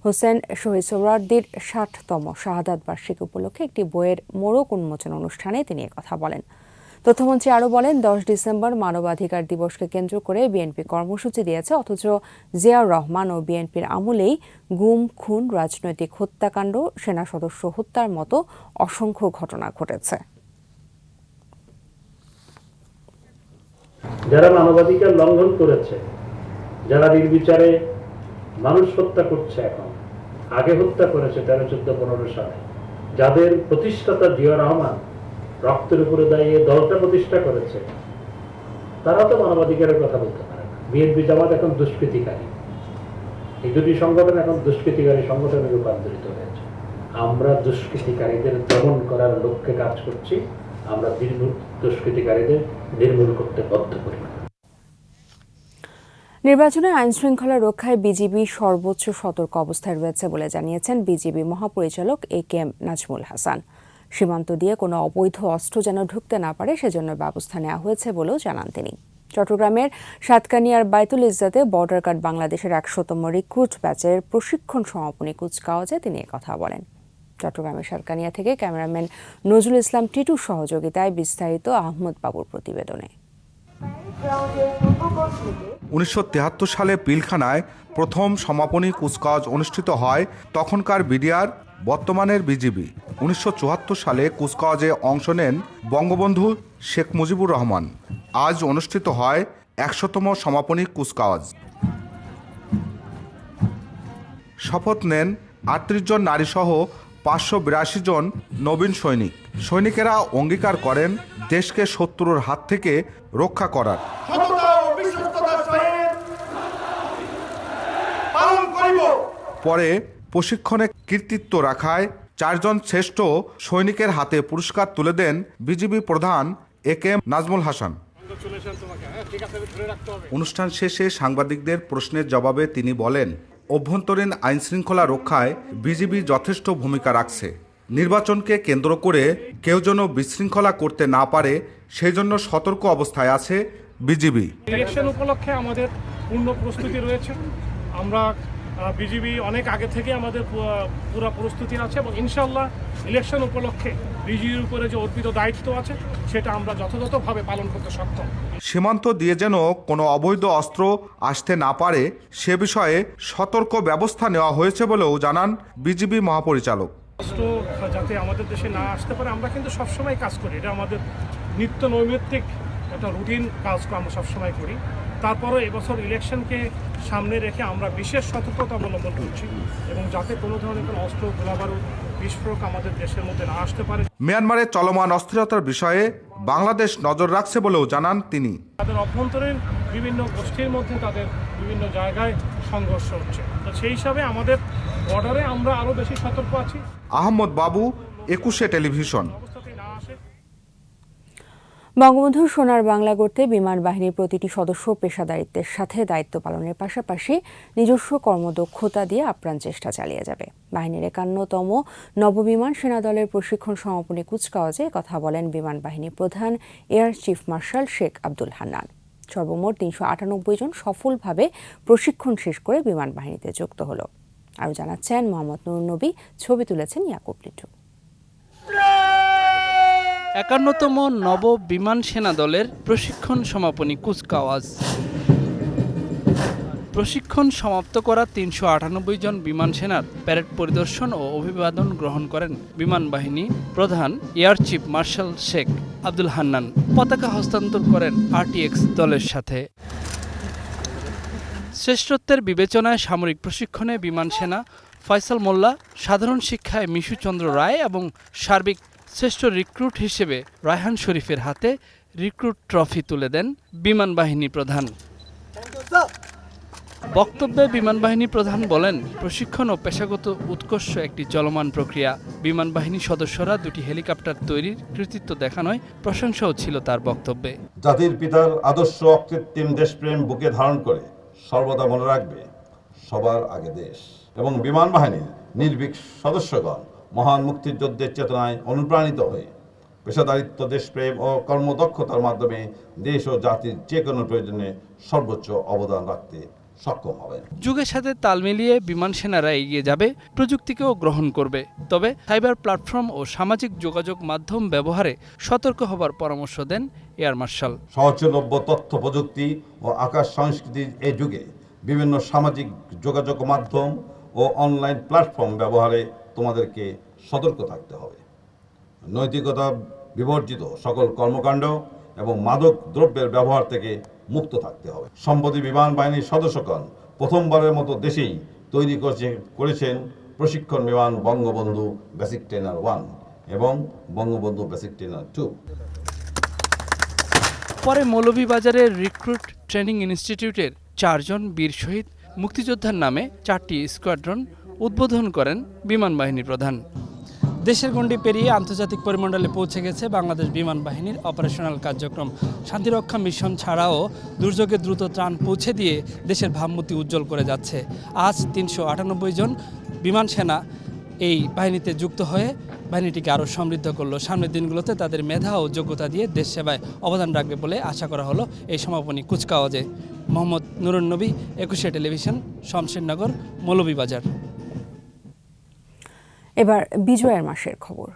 হোসেন শহীদ সোহরাওয়ার্দীর 60তম শাহাদাত বার্ষিকী উপলক্ষে একটি বইয়ের মোড়ক উন্মোচন অনুষ্ঠানে তিনি কথা বলেন। তথ্যমন্ত্রী আরও বলেন, 10 ডিসেম্বর মানবাধিকার দিবসকে কেন্দ্র করে বিএনপি কর্মসূচি দিয়েছে, অথচ জিয়াউর রহমান ও বিএনপির আমলেই গুম, খুন, রাজনৈতিক হত্যাকাণ্ড, সেনা সদস্য হত্যার মতো অসংখ্য ঘটনা ঘটেছে। যারা মানবাধিকার লঙ্ঘন করেছে, যারা নির্বিচারে মানুষ হত্যা করছে, এখন আগে হত্যা করেছে 13, 14, 15 সালে, যাদের প্রতিষ্ঠাতা জিয়াউর রহমান রক্তের উপরে দাঁড়িয়ে দলটা প্রতিষ্ঠা করেছে, তারা তো মানবাধিকারের কথা বলতে পারে না। বিএনপি জামাত এখন দুষ্কৃতিকারী, এই দুটি সংগঠন এখন দুষ্কৃতিকারী সংগঠনে রূপান্তরিত হয়েছে। আমরা দুষ্কৃতিকারীদের দমন করার লক্ষ্যে কাজ করছি, আমরা দুষ্কৃতিকারীদের নির্মূল করতে বদ্ধপরিকর। নির্বাচনে আইনশৃঙ্খলা রক্ষায় বিজিবি সর্বোচ্চ সতর্ক অবস্থায় রয়েছে বলে জানিয়েছেন বিজিবি মহাপরিচালক AKM নাজমুল হাসান। সীমান্ত দিয়ে কোনো অবৈধ অস্ত্র যেন ঢুকতে না পারে সেজন্য ব্যবস্থা নেওয়া হয়েছে বলেও জানান তিনি। চট্টগ্রামের সাতকানিয়ার বাইতুল ইজ্জাতে বর্ডার গার্ড বাংলাদেশের 100তম রিক্রুট ব্যাচের প্রশিক্ষণ সমাপনী কুচকাওয়াজে তিনি কথা বলেন। চট্টগ্রামের সাতকানিয়া থেকে ক্যামেরাম্যান নজরুল ইসলাম টিটুর সহযোগিতায় বিস্তারিত আহমদ বাবুর প্রতিবেদনে। 1973 সালে পিলখানায় প্রথম সমাপনী কুচকাওয়াজ অনুষ্ঠিত হয় তখনকার বিডিআর, বর্তমানের বিজিবি। 1974 সালে কুচকাওয়াজে অংশ নেন বঙ্গবন্ধু শেখ মুজিবুর রহমান। আজ অনুষ্ঠিত হয় 100তম সমাপনী কুচকাওয়াজ। শপথ নেন 38 জন নারীসহ 582 জন নবীন সৈনিক। সৈনিকেরা অঙ্গীকার করেন দেশকে শত্রুর হাত থেকে রক্ষা করার। পরে প্রশিক্ষণে কৃতিত্ব রাখায় 4 জন শ্রেষ্ঠ সৈনিকের হাতে পুরস্কার তুলে দেন বিজিবি প্রধান AKM নাজমুল হাসান। অনুষ্ঠান শেষে সাংবাদিকদের প্রশ্নের জবাবে তিনি বলেন, অভ্যন্তরীণ আইনশৃঙ্খলা রক্ষায় বিজিবি যথেষ্ট ভূমিকা রাখছে। নির্বাচনকে কেন্দ্র করে কেউ যেন বিশৃঙ্খলা করতে না পারে সেই জন্য সতর্ক অবস্থায় আছে বিজিবি। ইলেকশন উপলক্ষে আমাদের পূর্ণ প্রস্তুতি রয়েছে। আমরা বিজিবি অনেক আগে থেকে আমাদের পুরো প্রস্তুতি আছে এবং ইনশাআল্লাহ ইলেকশন উপলক্ষে বিজিবির উপরে যে অর্পিত দায়িত্ব আছে সেটা আমরা যথাযথভাবে পালন করতে সক্ষম। সীমান্ত দিয়ে যেন কোনো অবৈধ অস্ত্র আসতে না পারে সে বিষয়ে সতর্ক ব্যবস্থা নেওয়া হয়েছে বলেও জানান বিজিবি মহাপরিচালক। অস্ত্র যাতে আমাদের দেশে না আসতে পারে আমরা কিন্তু সবসময় কাজ করি, এটা আমাদের নিত্য নৈমিত্তিক একটা রুটিন কাজ আমরা সবসময় করি। তারপরে এবছর ইলেকশনকে সামনে রেখে আমরা বিশেষ সতর্কতা অবলম্বন করছি এবং যাতে কোনো ধরনের কোনো অস্ত্র গোলাবারুদ বিস্ফোরক আমাদের দেশের মধ্যে না আসতে পারে। মিয়ানমারে চলমান অস্থিরতার বিষয়ে বাংলাদেশ নজর রাখছে বলেও জানান তিনি। তাদের অভ্যন্তরীণ বিভিন্ন গোষ্ঠীর মধ্যে তাদের বিভিন্ন জায়গায় সংঘর্ষ হচ্ছে, তো সেই হিসাবে আমাদের বর্ডারে আমরা আরও বেশি সতর্ক আছি। আহমদ বাবু, 21 টেলিভিশন। বঙ্গবন্ধু সোনার বাংলা গড়তে বিমান বাহিনীর প্রতিটি সদস্য পেশাদারিত্বের সাথে দায়িত্ব পালনের পাশাপাশি নিজস্ব কর্মদক্ষতা দিয়ে আপ্রাণ চেষ্টা চালিয়ে যাবে। বাহিনীর 51তম নববিমান সেনাদলের প্রশিক্ষণ সমাপনী কুচকাওয়াজে কথা বলেন বিমান বাহিনী প্রধান air chief marshal Sheikh Abdul Hannan. সর্বমোট 398 জন সফলভাবে প্রশিক্ষণ শেষ করে বিমান বাহিনীতে যুক্ত হলো। আরও জানাচ্ছেন মোহাম্মদ নুরুন নবী, ছবি তুলেছেন ইয়াকুব লিটু। 51তম নব বিমান সেনা দলের প্রশিক্ষণ সমাপনী কুচকাওয়াজ। প্রশিক্ষণ সমাপ্ত করা 398 জন বিমান সেনার প্যারেড পরিদর্শন ও অভিবাদন গ্রহণ করেন বিমান বাহিনী প্রধান air chief marshal Sheikh Abdul Hannan. পতাকা হস্তান্তর করেন আরটিএক্স দলের সাথে। শ্রেষ্ঠত্বের বিবেচনায় সামরিক প্রশিক্ষণে বিমান সেনা ফয়সাল মোল্লা, সাধারণ শিক্ষায় মিশু চন্দ্র রায় এবং সার্বিক শ্রেষ্ঠ রিক্রুট হিসেবে রায়হান শরীফের হাতে রিক্রুট ট্রফি তুলে দেন বিমান বাহিনী প্রধান। বক্তব্যে বিমান বাহিনী প্রধান বলেন, প্রশিক্ষণ ও পেশাগত উৎকর্ষ একটি চলমান প্রক্রিয়া। বিমান বাহিনীর সদস্যরা 2টি হেলিকপ্টার তৈরির কৃতিত্ব দেখানোয় প্রশংসাও ছিল তার বক্তব্যে। জাতির পিতার আদর্শ অকৃত্রিম দেশপ্রেম বুকে ধারণ করে সর্বদা মনে রাখবে সবার আগে দেশ, এবং বিমান বাহিনীর নির্ভীক সদস্যগণ মহান মুক্তিযুদ্ধের চেতনায় অনুপ্রাণিত হয়ে পেশাদারিত্ব, দেশপ্রেম ও কর্মদক্ষতার মাধ্যমে দেশ ও জাতির যে কোনো প্রয়োজনে সর্বোচ্চ অবদান রাখতে সক্ষম হবেন। যুগের সাথে তাল মিলিয়ে বিমান সেনারা এগিয়ে যাবে, প্রযুক্তিকেও গ্রহণ করবে। তবে সাইবার প্ল্যাটফর্ম ও সামাজিক যোগাযোগ মাধ্যম ব্যবহারে সতর্ক হবার পরামর্শ দেন এয়ার মার্শাল। সহজলভ্য তথ্য প্রযুক্তি ও আকাশ সংস্কৃতির এই যুগে বিভিন্ন সামাজিক যোগাযোগ মাধ্যম ও অনলাইন প্ল্যাটফর্ম ব্যবহারে তোমাদেরকে সতর্ক থাকতে হবে। নৈতিকতা বিবর্জিত সকল কর্মকাণ্ড এবং মাদক দ্রব্যের ব্যবহার থেকে মুক্ত থাকতে হবে। সম্প্রতি বিমান বাহিনীর সদস্যগণ প্রথমবারের মতো দেশেই তৈরি করেছেন প্রশিক্ষণ বিমান বঙ্গবন্ধু বেসিক ট্রেনার 1 এবং বঙ্গবন্ধু বেসিক ট্রেনার 2। পরে মৌলভীবাজারের রিক্রুট ট্রেনিং ইনস্টিটিউটের 4 জন বীর শহীদ মুক্তিযোদ্ধার নামে 4টি স্কোয়াড্রন উদ্বোধন করেন বিমান বাহিনী প্রধান। দেশের গণ্ডি পেরিয়ে আন্তর্জাতিক পরিমণ্ডলে পৌঁছে গেছে বাংলাদেশ বিমান বাহিনীর অপারেশনাল কার্যক্রম। শান্তিরক্ষা মিশন ছাড়াও দুর্যোগে দ্রুত ত্রাণ পৌঁছে দিয়ে দেশের ভাবমূর্তি উজ্জ্বল করে যাচ্ছে। আজ 398 জন বিমান সেনা এই বাহিনীতে যুক্ত হয়ে বাহিনীটিকে আরও সমৃদ্ধ করলো। সামনের দিনগুলোতে তাদের মেধা ও যোগ্যতা দিয়ে দেশ সেবায় অবদান রাখবে বলে আশা করা হলো এই সমাপনী কুচকাওয়াজে। মোহাম্মদ নুরুন নবী, 21 টেলিভিশন, শমশেরনগর, মৌলভীবাজার। এবার বিজয়ের মাসের খবর।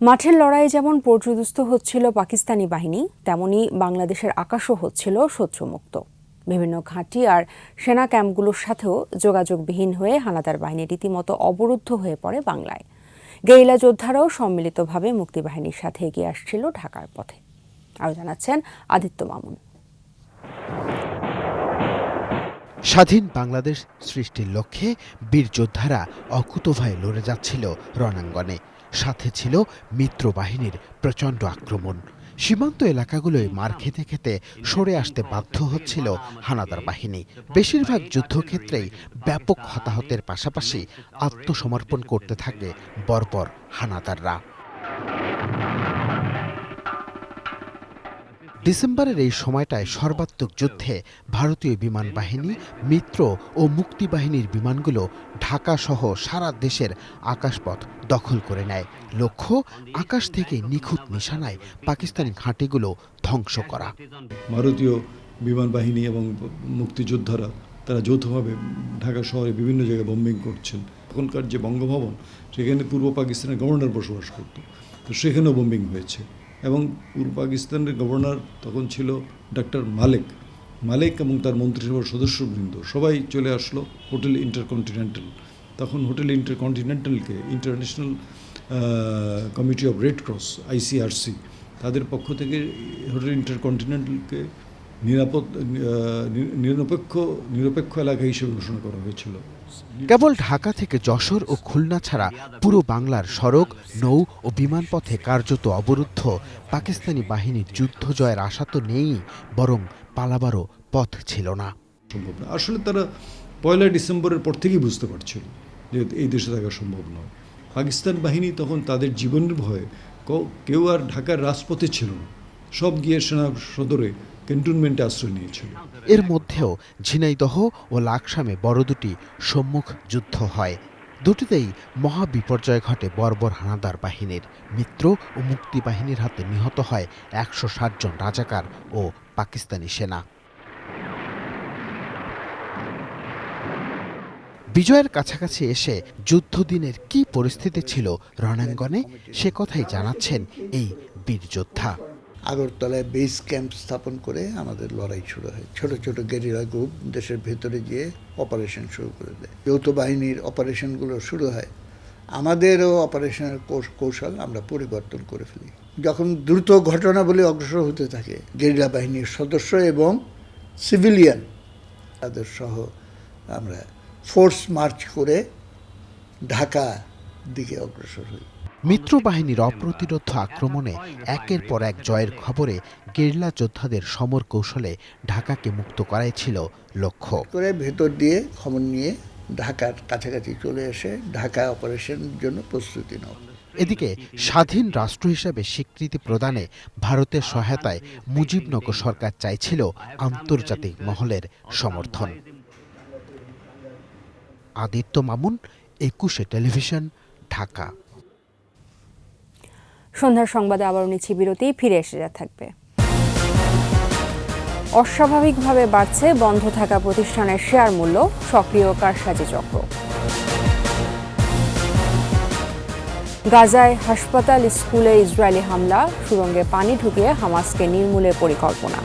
মাঠের লড়াই যেমন পর্যুদস্ত হচ্ছিল পাকিস্তানি বাহিনী, তেমনি বাংলাদেশের আকাশও হচ্ছিল শত্রুমুক্ত। বিভিন্ন ঘাঁটি আর সেনা ক্যাম্পগুলোর সাথেও যোগাযোগবিহীন হয়ে হানাদার বাহিনী রীতিমতো অবরুদ্ধ হয়ে পড়ে বাংলায়। গেরিলা যোদ্ধারাও সম্মিলিতভাবে মুক্তিবাহিনীর সাথে এগিয়ে আসছিল ঢাকার পথে। আরও জানাচ্ছেন আদিত্য মামুন। স্বাধীন বাংলাদেশ সৃষ্টির লক্ষ্যে বীর যোদ্ধারা অকুতোভয়ে লড়ে যাচ্ছিল রণাঙ্গনে। সাথে ছিল মিত্র বাহিনীর প্রচণ্ড আক্রমণ। সীমান্ত এলাকাগুলোয় মার খেতে খেতে সরে আসতে বাধ্য হচ্ছিল হানাদার বাহিনী। বেশিরভাগ যুদ্ধক্ষেত্রেই ব্যাপক হতাহতের পাশাপাশি আত্মসমর্পণ করতে থাকে বর্বর হানাদাররা। ডিসেম্বরের এই সময়টায় সর্বাত্মক যুদ্ধে ভারতীয় বিমান বাহিনী, মিত্র ও মুক্তিবাহিনীর বিমানগুলো ঢাকা সহ সারা দেশের আকাশপথ দখল করে নেয়। লক্ষ্য আকাশ থেকে নিখুঁত নিশানায় পাকিস্তানি ঘাঁটিগুলো ধ্বংস করা। ভারতীয় বিমান বাহিনী এবং মুক্তিযোদ্ধারা তারা যৌথভাবে ঢাকা শহরে বিভিন্ন জায়গায় বম্বিং করছেন। এখনকার যে বঙ্গভবন, সেখানে পূর্ব পাকিস্তানের গভর্নর বসবাস করত, তো সেখানেও বম্বিং হয়েছে। এবং পূর্ব পাকিস্তানের গভর্নর তখন ছিল ডক্টর মালেক এবং তার মন্ত্রিসভার সদস্যবৃন্দ সবাই চলে আসলো হোটেল ইন্টারকন্টিনেন্টাল। তখন হোটেল ইন্টারকন্টিনেন্টালকে International Committee of Red Cross ICRC তাদের পক্ষ থেকে হোটেল ইন্টারকন্টিনেন্টালকে নিরপেক্ষ এলাকা হিসেবে ঘোষণা করা হয়েছিল। কেবল ঢাকা থেকে যশোর ও খুলনা ছাড়া পুরো বাংলার সড়ক, নৌ ও বিমানপথে কার্যত অবরুদ্ধ। পাকিস্তানি বাহিনীর যুদ্ধ জয়ের আশা তো নেই, বরং পালাবারও পথ ছিল না। সম্ভব না। আসলে তারা 1 ডিসেম্বরের পর থেকেই বুঝতে পারছিল যে এই দেশে থাকা সম্ভব নয়। পাকিস্তান বাহিনী তখন তাদের জীবনের ভয়ে কেউ আর ঢাকার রাজপথে ছিল না, সব গিয়ে সেনা সদরে ক্যান্টনমেন্টে আশ্রয় নিয়েছিল। এর মধ্যেও ঝিনাইদহ ও লাকসামে বড় দুটি সম্মুখ যুদ্ধ হয়। দুটিতেই মহা বিপর্যয় ঘটে বর্বর হানাদার বাহিনীর। মিত্র ও মুক্তি বাহিনীর হাতে নিহত হয় 160 জন রাজাকার ও পাকিস্তানি সেনা। বিজয়ের কাছাকাছি এসে যুদ্ধদিনের কি পরিস্থিতি ছিল রণাঙ্গনে, সে কথাই জানাচ্ছেন এই বীর যোদ্ধা। আগরতলায় বেস ক্যাম্প স্থাপন করে আমাদের লড়াই শুরু হয়। ছোট ছোট গেরিলা গ্রুপ দেশের ভেতরে গিয়ে অপারেশন শুরু করে দেয়। যৌথ বাহিনীর অপারেশনগুলো শুরু হয়। আমাদেরও অপারেশনের কৌশল আমরা পরিবর্তন করে ফেলি। যখন দ্রুত ঘটনাবলী অগ্রসর হতে থাকে, গেরিলা বাহিনীর সদস্য এবং সিভিলিয়ান তাদের সহ আমরা ফোর্স মার্চ করে ঢাকা দিকে অগ্রসর হই। মিত্র বাহিনীর অপ্রতিরোধ আক্রমণে একের পর এক জয়ের খবরে গেরিলা যোদ্ধাদের সমর কৌশলে ঢাকাকে মুক্ত করাই ছিল লক্ষ্য। করে ভেতর দিয়ে খবর নিয়ে ঢাকার কাছাকাছি চলে এসে ঢাকা অপারেশনের জন্য প্রস্তুতি নাও। এদিকে স্বাধীন রাষ্ট্র হিসেবে স্বীকৃতি প্রদানে ভারতের সহায়তায় মুজিবনগর সরকার চাইছিল আন্তর্জাতিক মহলের সমর্থন। আদিত্য মামুন, 21 টেলিভিশন, ঢাকা। সন্ধ্যার সংবাদে আবারও নিচ্ছি বিরতি, ফিরে এসে থাকবে। অস্বাভাবিকভাবে বাড়ছে বন্ধ থাকা প্রতিষ্ঠানের শেয়ার মূল্য, সক্রিয় কারসাজি চক্র। গাজায় হাসপাতাল, স্কুলে ইসরায়েলি হামলা, সুড়ঙ্গে পানি ঢুকিয়ে হামাসকে নির্মূলের পরিকল্পনা।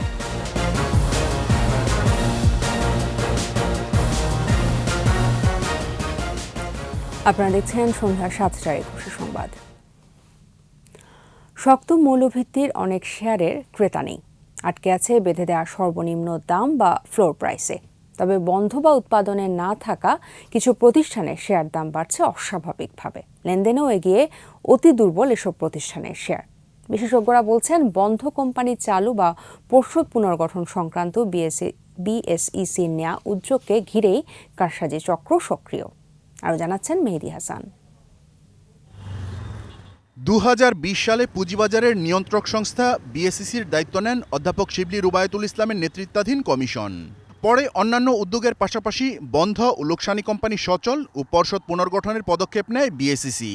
আপনারা দেখছেন সন্ধ্যা 7টার 21 সংবাদ। শক্ত মূল্যভিত্তির অনেক শেয়ারের ক্রেতা নেই, আটকে আছে বেঁধে দেওয়া সর্বনিম্ন দাম বা ফ্লোর প্রাইসে। তবে বন্ধ বা উৎপাদনে না থাকা কিছু প্রতিষ্ঠানের শেয়ার দাম বাড়ছে অস্বাভাবিকভাবে। লেনদেনেও এগিয়ে অতি দুর্বল এসব প্রতিষ্ঠানের শেয়ার। বিশেষজ্ঞরা বলছেন, বন্ধ কোম্পানি চালু বা পর্ষদ পুনর্গঠন সংক্রান্ত বিএসইসির নেওয়া উদ্যোগকে ঘিরেই কারসাজি চক্র সক্রিয়। আরও জানাচ্ছেন মেহেদী হাসান। 2020 সালে পুঁজিবাজারের নিয়ন্ত্রক সংস্থা বিএসইসির দায়িত্ব নেন অধ্যাপক শিবলি রুবায়তুল ইসলামের নেতৃত্বাধীন কমিশন। পরে অন্যান্য উদ্যোগের পাশাপাশি বন্ধ ও লোকসানি কোম্পানি সচল ও পর্ষদ পুনর্গঠনের পদক্ষেপ নেয় বিএসইসি।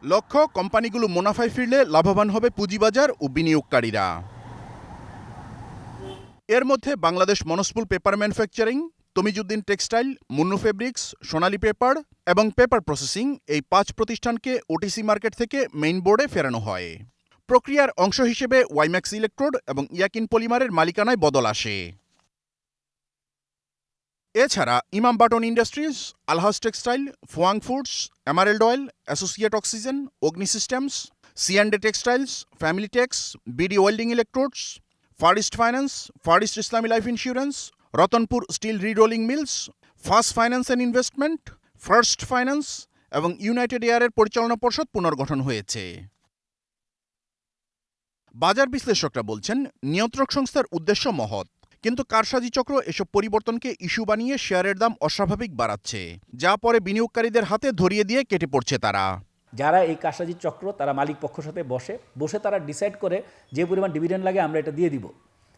লক্ষ্য, কোম্পানিগুলো মুনাফায় ফিরলে লাভবান হবে পুঁজিবাজার ও বিনিয়োগকারীরা। এর মধ্যে Bangladesh Monospool Paper Manufacturing, Tamizuddin Textile, Monno Fabrics, Sonali Paper এবং পেপার প্রসেসিং, এই 5 প্রতিষ্ঠানকে ওটিসি মার্কেট থেকে মেইন বোর্ডে ফেরানো হয়। প্রক্রিয়ার অংশ হিসেবে ওয়াইম্যাক্স ইলেকট্রোড এবং ইয়াকিন পলিমারের মালিকানায় বদল আসে। এছাড়া Imam Button Industries, Alhaj Textile, Fuwang Foods, Emerald Oil, Associate Oxygen, Agni Systems, C and A Textiles, Family Tex, BD Welding Electrodes, Far East Finance, Far East Islami Life Insurance, Ratanpur Steel Rerolling Mills, First Finance and Investment, First Finance এবং United এয়ারের পরিচালনা পর্ষদ পুনর্গঠন হয়েছে। বাজার বিশ্লেষকরা বলছেন, নিয়ন্ত্রক সংস্থার উদ্দেশ্য মহৎ, কিন্তু কারসাজি চক্র এসব পরিবর্তনকে ইস্যু বানিয়ে শেয়ারের দাম অস্বাভাবিক বাড়াচ্ছে, যা পরে বিনিয়োগকারীদের হাতে ধরিয়ে দিয়ে কেটে পড়ছে তারা। যারা এই কারসাজি চক্র, তারা মালিক পক্ষের সাথে বসে তারা ডিসাইড করে যে পরিমাণ ডিভিডেন্ড লাগে আমরা এটা দিয়ে দিব।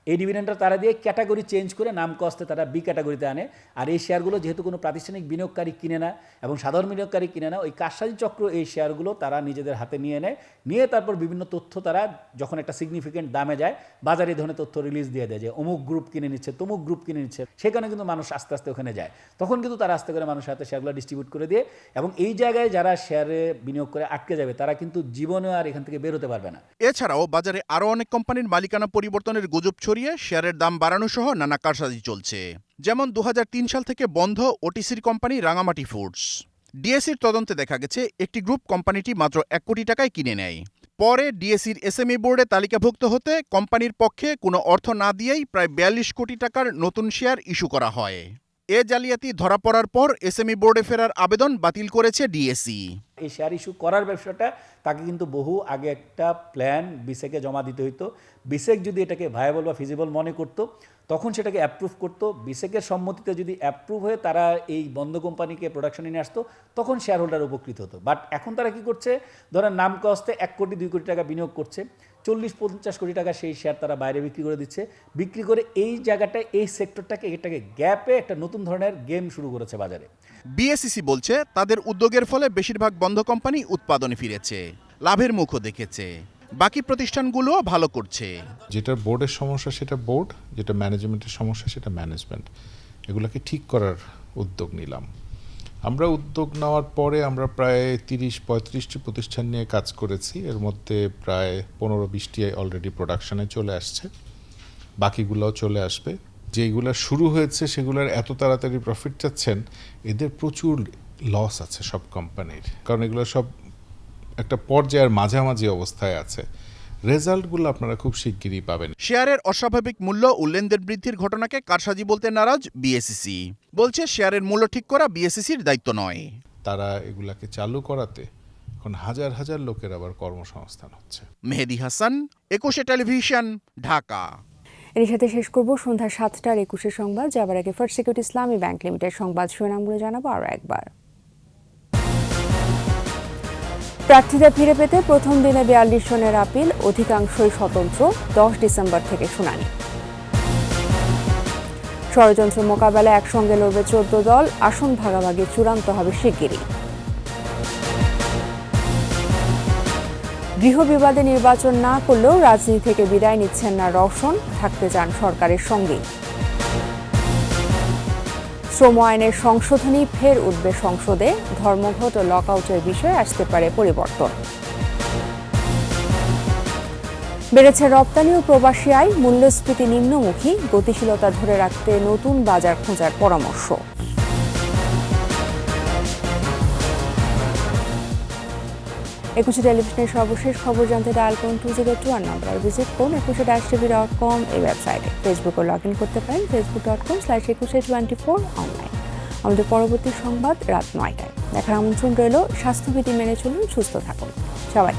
এই ডিভিডেন্ডটা তারা দিয়ে ক্যাটাগরি চেঞ্জ করে নাম কস্তে তারা বি ক্যাটাগরিতে আনে। আর এই শেয়ারগুলো যেহেতু কোনো প্রাতিষ্ঠানিক বিনিয়োগকারী কিনে না এবং সাধারণ বিনিয়োগকারী কিনে না, ওই কারসাজি চক্র এই শেয়ারগুলো তারা নিজেদের হাতে নিয়ে নেয়, নিয়ে তারপর বিভিন্ন তথ্য তারা যখন একটা সিগনিফিকেন্ট দামে যায় বাজারে এই ধরনের তথ্য রিলিজ দিয়ে দেয় যে অমুক গ্রুপ কিনে নিচ্ছে, তমুক গ্রুপ কিনে নিচ্ছে। সেখানে কিন্তু মানুষ আস্তে আস্তে ওখানে যায়, তখন কিন্তু তারা আস্তে করে মানুষের হাতে শেয়ারগুলো ডিস্ট্রিবিউট করে দিয়ে, এবং এই জায়গায় যারা শেয়ারে বিনিয়োগ করে আটকে যাবে তারা কিন্তু জীবনে আর এখান থেকে বের হতে পারবে না। এছাড়াও বাজারে আরও অনেক কোম্পানির মালিকানা পরিবর্তনের গুজব ছড়িয়ে শেয়ারের দাম বাড়ানো সহ নানা কারসাজি চলছে। যেমন 2003 সাল থেকে বন্ধ ওটিসির কোম্পানি রাঙামাটি ফুডস। ডিএসির তদন্তে দেখা গেছে একটি গ্রুপ কোম্পানিটি মাত্র 1 কোটি টাকায় কিনে নেয়। পরে ডিএসির এসএমই বোর্ডে তালিকাভুক্ত হতে কোম্পানির পক্ষে কোনো অর্থ না দিয়েই প্রায় 42 কোটি টাকার নতুন শেয়ার ইস্যু করা হয়। এ জালিয়াতি ধরা পড়ার পর এসএমই বোর্ডে ফেরার আবেদন বাতিল করেছে ডিএসি। এই শেয়ার ইস্যু করার ব্যবসাটা তাকে কিন্তু বহু আগে একটা প্ল্যান বিসেকে জমা দিতে হইতো। বিসেক যদি এটাকে ভায়াবল বা ফিজিবল মনে করতো তখন সেটাকে অ্যাপ্রুভ করতো। বিসেকের সম্মতিতে যদি অ্যাপ্রুভ হয়ে তারা এই বন্ধ কোম্পানিকে প্রোডাকশনে নিয়ে আসতো তখন শেয়ার হোল্ডার উপকৃত হতো। বাট এখন তারা কি করছে, ধরেন নাম কস্তে 1 কোটি 2 কোটি টাকা বিনিয়োগ করছে, 40-50 কোটি টাকা সেই শেয়ার তারা বাইরে বিক্রি করে দিচ্ছে। বিক্রি করে এই জায়গাটায় এই সেক্টরটাকে এটাকে গ্যাপে একটা নতুন ধরনের গেম শুরু করেছে বাজারে। বিএসইসি বলছে তাদের উদ্যোগের ফলে বেশিরভাগ বন্ধ কোম্পানি উৎপাদনে ফিরেছে, লাভের মুখও দেখেছে। বাকি প্রতিষ্ঠানগুলোও ভালো করছে। যেটা বোর্ডের সমস্যা সেটা বোর্ড, যেটা ম্যানেজমেন্টের সমস্যা সেটা ম্যানেজমেন্ট, এগুলোকে ঠিক করার উদ্যোগ নিলাম। আমরা উদ্যোগ নেওয়ার পরে আমরা প্রায় 30-35টি প্রতিষ্ঠান নিয়ে কাজ করেছি। এর মধ্যে প্রায় 15-20টি অলরেডি প্রোডাকশনে চলে আসছে, বাকিগুলোও চলে আসবে। যেগুলো শুরু হয়েছে সেগুলোর এত তাড়াতাড়ি প্রফিট চাচ্ছেন, এদের প্রচুর লস আছে সব কোম্পানির, কারণ এগুলো সব একটা পর্যায়ের মাঝামাঝি অবস্থায় আছে। রেজাল্টগুলো আপনারা খুব শিগগিরই পাবেন। শেয়ারের অস্বাভাবিক মূল্য ও লেনদেন বৃদ্ধির ঘটনাকে কারসাজি বলতে নারাজ বিএসইসি। বলছে শেয়ারের মূল্য ঠিক করা বিএসইসির দায়িত্ব নয়। তারা এগুলাকে চালু করাতে এখন হাজার হাজার লোকের আবার কর্মসংস্থান হচ্ছে। মেহেদি হাসান, 21 টেলিভিশন, ঢাকা। এর সাথে শেষ করব সন্ধ্যা 7টার 21 সংবাদ। যাবার আগে ফার্স্ট সিকিউরিটি ইসলামী ব্যাংক লিমিটেড সংবাদ শিরোনামগুলো জানাবো আরও একবার। প্রার্থীদের ফিরে পেতে প্রথম দিনে 42 জনের আপিল, অধিকাংশই স্বতন্ত্র। 10 ডিসেম্বর থেকে শুনানি। ষড়যন্ত্র মোকাবেলায় একসঙ্গে লড়বে 14 দল, আসন ভাগাভাগি চূড়ান্ত হবে শিগগিরই। গৃহ বিবাদে নির্বাচন না করলেও রাজনীতি থেকে বিদায় নিচ্ছেন না রওশন, থাকতে চান সরকারের সঙ্গেই। শ্রম আইনের সংশোধনী ফের উঠবে সংসদে, ধর্মঘট ও লকআউটের বিষয়ে আসতে পারে পরিবর্তন। বেড়েছে রপ্তানি ও প্রবাসী আয়, মূল্যস্ফীতি নিম্নমুখী, গতিশীলতা ধরে রাখতে নতুন বাজার খোঁজার পরামর্শ। একুশে টেলিভিশনের সর্বশেষ খবর জানতে ডায়াল করুন 2021 নাম্বার, ভিজিট করুন 21-tv.com এই ওয়েবসাইটে। ফেসবুকে লগ ইন করতে পারেন facebook.com/2124 অনলাইন। আমাদের পরবর্তী সংবাদ রাত 9টায় দেখার আমন্ত্রণ রইল। স্বাস্থ্যবিধি মেনে চলুন, সুস্থ থাকুন সবাই।